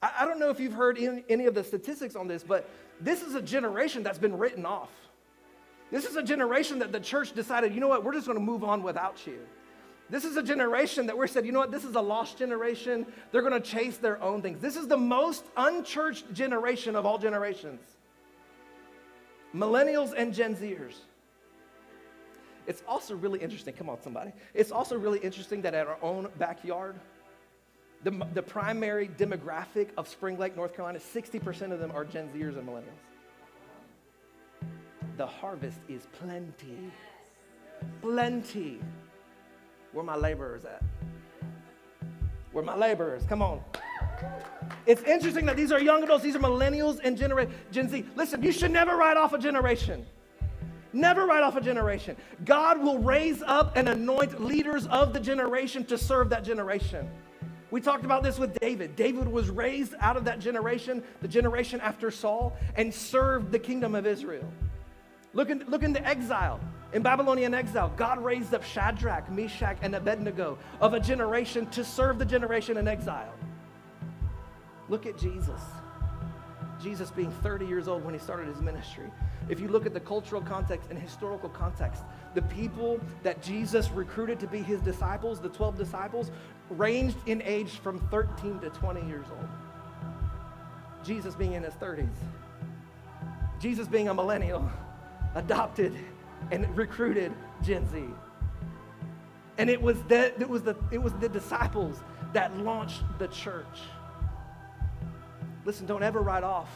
I don't know if you've heard any of the statistics on this, but this is a generation that's been written off. This is a generation that the church decided, you know what, we're just going to move on without you. This is a generation that we said, you know what, this is a lost generation. They're going to chase their own things. This is the most unchurched generation of all generations. Millennials and Gen Zers. It's also really interesting, come on somebody. It's also really interesting that at our own backyard, the primary demographic of Spring Lake, North Carolina, 60% of them are Gen Zers and millennials. The harvest is plenty. Plenty. Where my laborers at? Where my laborers? Come on. It's interesting that these are young adults. These are millennials and Gen Z. Listen, you should never write off a generation. Never write off a generation. God will raise up and anoint leaders of the generation to serve that generation. We talked about this with David. David was raised out of that generation, the generation after Saul, and served the kingdom of Israel. Look into exile. In Babylonian exile, God raised up Shadrach, Meshach, and Abednego of a generation to serve the generation in exile. Look at Jesus. Jesus being 30 years old when he started his ministry. If you look at the cultural context and historical context, the people that Jesus recruited to be his disciples, the 12 disciples, ranged in age from 13 to 20 years old. Jesus being in his 30s. Jesus being a millennial, adopted and recruited Gen Z. And it was the disciples that launched the church. Listen, don't ever write off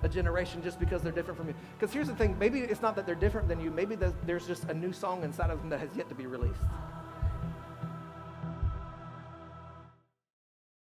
a generation just because they're different from you. Because here's the thing, maybe it's not that they're different than you, maybe there's just a new song inside of them that has yet to be released.